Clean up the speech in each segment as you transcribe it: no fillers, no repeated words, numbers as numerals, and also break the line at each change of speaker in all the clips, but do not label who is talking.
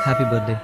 Happy birthday.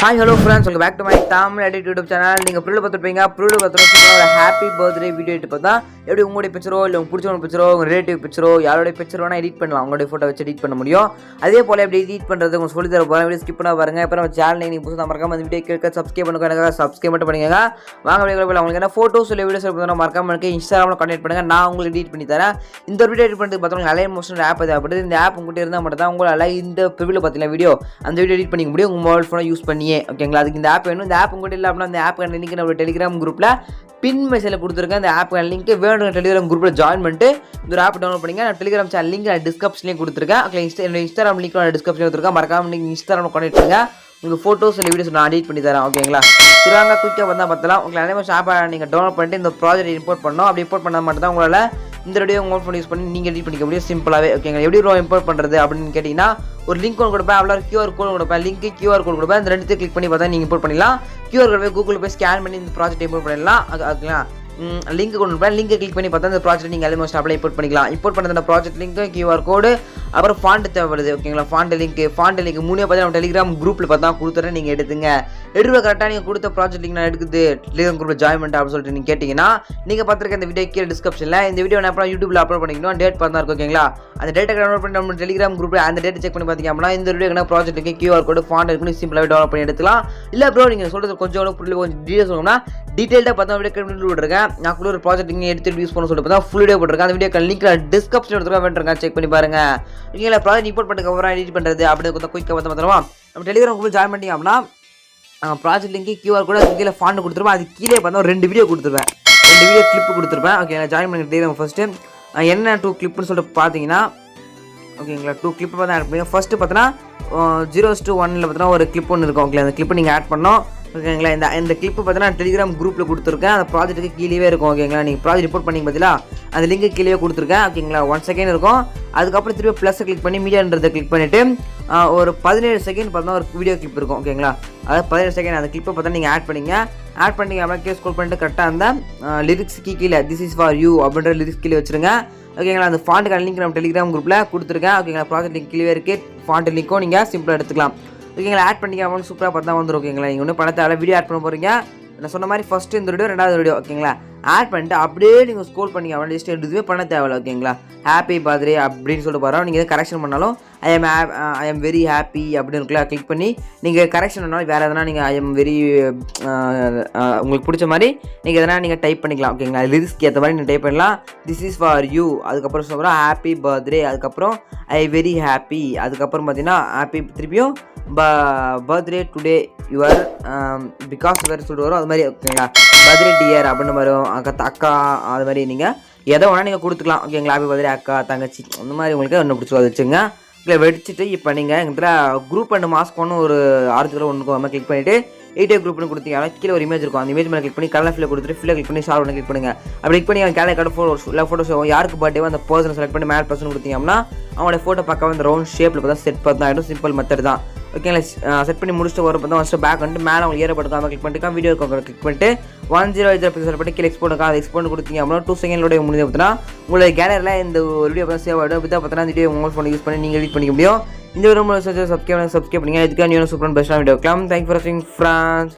Hi, hello friends, welcome back to my Tamil Edit YouTube channel. நீங்கள் ப்ரூவில் பார்த்துருப்பீங்க. ப்ரூவில் பார்த்துருப்பீங்க ஒரு happy birthday video எடுத்து பார்த்தா எப்படி உங்களுடைய பிக்சரோ இல்லை உங்களுக்கு பிடிச்சவங்க பிக்சரோ உங்கள் ரிலேட்டிவ் பிக்சரோ யாரோடைய பிக்சர் வேணால் எடிட் பண்ணலாம். உங்களுடைய ஃபோட்டோ வச்சு எடிட் பண்ண முடியும். அதே போல் எப்படி எடிட் பண்ணுறது உங்களுக்கு சொல்லி தர போகிறேன். வீடியோ ஸ்கிப் பண்ண பாருங்கள். இப்போ நம்ம சேனல் நீங்கள் புதுசாக மறக்காம அந்த வீடியோ கேட்க சப்ஸ்கிரைப் பண்ணுங்க. எனக்கு சப்ஸ்கிரைப் மட்டும் பண்ணிக்கோங்க. வாங்க வீடியோ உங்களுக்கு என்ன ஃபோட்டோஸ் இல்லை வீடியோஸ் எடுத்து மறக்காம எனக்கு இன்ஸ்டாகிராமில் கான்டெக்ட் பண்ணுங்கள். நான் உங்களுக்கு எடிட் பண்ணி தரேன். இந்த வீடியோ எடிட் பண்ணுறதுக்கு பார்த்தோம் அலைட் மோஷன் ஆப் தேவைப்படுது. இந்த ஆப் உங்கள்கிட்ட இருந்தால் மட்டும் தான் உங்களால் இந்த ப்ரிவியூவில் பார்த்தீங்கன்னா வீடியோ அந்த வீடியோ எடிட் பண்ணிக்க முடியும் உங்கள் மொபைல் ஃபோனை யூஸ் பண்ணியே. ஓகேங்களா, அதுக்கு இந்த ஆப் வேணும். இந்த ஆப் உங்கள்கிட்ட இல்லை அப்படின்னா அந்த ஆப் லிங்க் நம்ம டெலிகிராம் குரூப்பில் பின் மெசேஜில் கொடுத்துருக்கேன். இந்த ஆப் லிங்க் வேணும் டெலிகிராம் குரூப்பில் ஜாயின் பண்ணிட்டு இந்த ஆப் டவுன்லோட் பண்ணிங்க. நான் டெலிகிராம் சேனல் லிங்க் நான் டிஸ்கிரிப்ஷன்லேயும் கொடுத்துருக்கேன். ஓகே, இன்ஸ்டாகிராம் லிங்க் நான் டிஸ்கிரிப்ஷன் கொடுத்துருக்கேன். மறக்காம நீங்கள் இன்ஸ்டாகிராம் கான்டெக்ட் பண்ணுங்க. உங்களுக்கு ஃபோட்டோஸ் இல்லை வீடியோஸ் நான் எடிட் பண்ணி தரேன். ஓகேங்களா, திருவாங்க குயிக்காக வந்தால் பார்த்தலாம். உங்களுக்கு அதே மாதிரி ஆப்பை நீங்கள் டவுன்லோட் பண்ணிட்டு இந்த ப்ராஜெக்ட் இம்போர்ட் பண்ணோம். அப்படி இம்போர்ட் பண்ணால் மட்டும் தான் உங்களால் இந்த வீடியோ உங்கள் ஃபோன் யூஸ் பண்ணி நீங்கள் எடிட் பண்ணிக்க முடியும் சிம்பிளாகவே. ஓகேங்களா, எப்படி இம்போர்ட் பண்ணுறது அப்படின்னு கேட்டிங்கன்னா ஒரு லிங்க் ஒன்று கொடுப்பேன். அவ்வளோ கியூஆர் கோட் கொடுப்பேன். லிங்க் கியூஆர் கோட் கொடுப்பேன். இந்த ரெண்டுத்தையும் கிளிக் பண்ணி பார்த்தா நீங்கள் இம்போர்ட் பண்ணிடலாம். கியூஆர் கோட் போய் கூகுள் போய் ஸ்கேன் பண்ணி இந்த ப்ராஜெக்ட் இம்போர்ட் பண்ணிடலாம். அதுங்களா லிங்க் கொண்டு போய் லிங்க் கிளிக் பண்ணி பார்த்தா இந்த ப்ராஜெக்ட் நீங்கள் ஆல்மோஸ்ட் அப்ளை இம்போர்ட் பண்ணிக்கலாம். இம்போர்ட் பண்ண அந்த ப்ராஜெக்ட் லிங்க் கியூஆர் கோடு அப்புறம் ஃபாண்ட் தேவைப்படுது. ஓகேங்களா, ஃபாண்ட் லிங்க் மூணே பார்த்து நம்ம டெலிகிராம் குரூப்பில் பார்த்தா கொடுத்துறேன். நீங்கள் எடுத்துங்க. கரெக்டாக நீங்கள் கொடுத்த ப்ராஜெக்ட் லிங்க் நான் எடுக்குது டெலிகிராம் குரூப்பில் ஜாயின் பண்ணிட்டு அப்படின்னு சொல்லிட்டு நீங்கள் கேட்டிங்கன்னா நீங்கள் பார்த்துருக்க இந்த வீடியோ கீழே டிஸ்கிரிப்ஷனில் இந்த வீடியோ நான் அப்புறம் யூடியூப்ல அப்லோட் பண்ணிக்கணும். டேட் பார்த்தா இருக்கும். ஓகேங்களா, அந்த டேட்டை டவுன்லோட் பண்ணி நம்ம டெலிகிராம் குரூப்பில் அந்த டேட்டை செக் பண்ணி பார்த்தீங்க அப்படின்னா இந்த video project link QR code font இருக்குன்னு சிம்பிளாகவே டவுன்லோட் பண்ணி எடுத்துக்கலாம். இல்லை ப்ரோ நீங்கள் சொல்கிறது கொஞ்சம் டீட்டெயில்ஸ் சொல்லணும்னா டீட்டெயில்டாக பார்த்தா வீடியோ விட்டுருக்கேன். நான் கூட ஒரு ப்ராஜெக்ட் எடுத்து யூஸ் பண்ண சொல்லிட்டு பார்த்தா ஃபுல் வீடியோ போட்டிருக்கேன். அந்த வீடியோ லிங்க் டிஸ்கிரிப்ஷன் எடுத்துருக்கேன். செக் பண்ணி பாருங்க. ஓகேங்களா, ப்ராஜெக்ட் இம்போர்ட் பண்ணதுக்கு அப்புறம் எடிட் பண்ணுறது அப்படி கொஞ்சம் குயிக்காக பார்த்து மாத்திரமா நம்ம டெலிகிராம் குரூப்பில் ஜாயின் பண்ணிட்டீங்க அப்படின்னா ப்ராஜெக்ட் லிங்க் கியூஆர் கூட கீழே ஃபாண்ட் கொடுத்துருப்பேன். அது கீழே பார்த்தா 2 வீடியோ கொடுத்துருப்பேன். 2 வீடியோ கிளிப்பு கொடுத்துருப்பேன். ஓகே, ஜாயின் பண்ணி டெலிகிராம் ஃபஸ்ட்டு என்ன 2 கிளிப்புன்னு சொல்லிட்டு பார்த்தீங்கன்னா ஓகேங்களா 2 கிளிப்பு பார்த்தா ஆட் பண்ணுங்க. ஃபஸ்ட்டு பார்த்தீங்கன்னா 0:1 பார்த்தீங்கன்னா ஒரு கிளிப் ஒன்று இருக்கும். ஓகே, அந்த கிளிப்பு நீங்கள் ஆட் பண்ணோம். ஓகேங்களா, இந்த கிளிப்பு பார்த்தீங்கன்னா டெலிகிராம் குரூப்பில் கொடுத்துருக்கேன். அந்த ப்ராஜெக்ட்டுக்கு கீழே இருக்கும். ஓகேங்களா, நீங்கள் ப்ராஜெக்ட் ரிப்போர்ட் பண்ணி பார்த்தீங்களா அந்த லிங்க்கு கீழே கொடுத்துருக்கேன். ஓகேங்களா, 1 செகண்ட் இருக்கும். அதுக்கப்புறம் திருப்பி ப்ளஸ் கிளிக் பண்ணி மீடியான்றதை கிளிக் பண்ணிவிட்டு ஒரு 17 செகண்ட் பார்த்தா ஒரு வீடியோ கிளிப் இருக்கும். ஓகேங்களா, அதாவது 17 செகண்ட் அந்த கிளிப்பை பார்த்தா நீங்கள் ஆட் பண்ணிங்க. ஆட் பண்ணி அப்படியே ஸ்க்ரோல் பண்ணிட்டு கரெக்டாக அந்த லிரிக்ஸ்க்கு கீழே திஸ் இஸ் ஃபார் யூ அப்படின்ற லிரிக்ஸ் கீழே வச்சுருங்க. ஓகேங்களா, அந்த ஃபாண்ட்டுக்கான லிங்க் நம்ம டெலிகிராம் குரூப்பில் கொடுத்துருக்கேன். ஓகேங்களா, ப்ராஜெக்ட் லிங்க் கீழே இருக்குது. ஃபாண்ட் லிங்க்கும் நீங்கள் சிம்பிளாக எடுத்துக்கலாம். ஓகேங்களா, ஆட் பண்ணிக்க அப்படின்னு சூப்பராக பார்த்தா வந்துடும். ஓகேங்களா, நீங்கள் ஒன்றும் பணத்தை வீடியோ ஆட் பண்ண போகிறீங்க. நான் சொன்ன மாதிரி ஃபஸ்ட்டு இந்த வீடியோ 2வது வீடியோ. ஓகேங்களா, ஆட் பண்ணிட்டு அப்படியே நீங்கள் ஸ்க்ரோல் பண்ணி அவன் லிஸ்ட் எதுவுமே பண்ண தேவையில்ல. ஓகேங்களா, ஹாப்பி பர்த்டே அப்படின்னு சொல்லிட்டு போகிறோம். நீங்கள் எதாவது கரெக்ஷன் பண்ணாலும் ஐ எம் வெரி ஹாப்பி அப்படின்னு இருக்குல்ல கிளிக் பண்ணி நீங்கள் கரெக்ஷன் பண்ணாலும் வேறு எதனா நீங்கள் ஐ எம் வெரி உங்களுக்கு பிடிச்ச மாதிரி நீங்கள் எதனா நீங்கள் டைப் பண்ணிக்கலாம். ஓகேங்களா, லிரிக்ஸ்க்கு ஏற்ற மாதிரி நீங்கள் டைப் பண்ணலாம். திஸ் இஸ் ஃபார் யூ, அதுக்கப்புறம் சொல்கிறோம் ஹாப்பி பர்த்டே, அதுக்கப்புறம் ஐ வெரி ஹாப்பி, அதுக்கப்புறம் பார்த்தீங்கன்னா ஹாப்பி திருப்பியும் பர்த்டே டுடே யுவர் பிகாஸ் வேறு சொல்லிட்டு வரும். அது மாதிரி ஓகேங்களா பர்த்டே டியர் அப்படின்னு வரும். அக்கா அது மாதிரி நீங்கள் எதை வேணால் நீங்கள் கொடுத்துக்கலாம். ஓகேங்களா, ஹாப்பி பர்த்டே அக்கா தங்கச்சி அந்த மாதிரி உங்களுக்கு ஒன்று பிடிச்சோ வச்சுங்க. இல்லை வெடிச்சிட்டு இப்போ நீங்கள் எங்கள் குரூப் அண்ட் மாஸ்க் ஒன்று ஒரு ஆரஞ்சு ஒன்று நம்ம கிளிக் பண்ணிவிட்டு 8 குரூப்னு கொடுத்தீங்க. கீழே ஒரு இமேஜ் இருக்கும். அந்த இமேஜ் மேலே கிளிக் பண்ணி கலர் ஃபில்லை கொடுத்துட்டு ஃபில்லை கிளிக் பண்ணி ஷார்ட் ஒன்று கிளிக் பண்ணுங்கள். அப்படி கிளிக் பண்ணி கேலரி கார்டு ஃபோட்டோஸ் யாருக்கு பர்த்டே அந்த பர்சனை செலக்ட் பண்ணி மேல் பர்சன் கொடுத்தீங்க அப்படின்னா அவங்களோட ஃபோட்டோ பக்கம் அந்த ரவுண்ட் ஷேப்பில் பார்த்தா செட் பார்த்தா ஆகிடும். சிம்பிள் மெத்தட் தான். ஓகேங்களா, செட் பண்ணி முடிச்சுட்டு வரும் பார்த்தா ஃபஸ்ட்டு பேக் வந்துட்டு மேலே அவங்க ஏறப்பட்டுக்காம கிளிக் பண்ணிட்டு வீடியோ கிளிக் பண்ணிட்டு 1080 செலக்ட் பண்ணி கீழே எக்ஸ்போர்ட் அது எக்ஸ்போர்ட் கொடுத்தீங்க அப்படின்னா 2 செகண்டோட முடிஞ்சு பார்த்தீங்கன்னா உங்களோட கேலரியில் இந்த ஒரு வீடியோ பார்த்தா சேவ் ஆகிடும். இப்போ பார்த்தீங்கன்னா இந்த வீடியோ உங்கள் ஃபோன் யூஸ் பண்ணி நீங்கள் எடிட் பண்ணிக்க முடியும். இந்த வீடியோ சப்ஸ்கிரைப் பண்ணிங்க. இதுக்காக நீங்கள் சூப்பரான பெஸ்ட்டான வீடியோ இருக்கலாம். தேங்க் ஃபார் வாட்சிங் ஃப்ரெண்ட்ஸ்.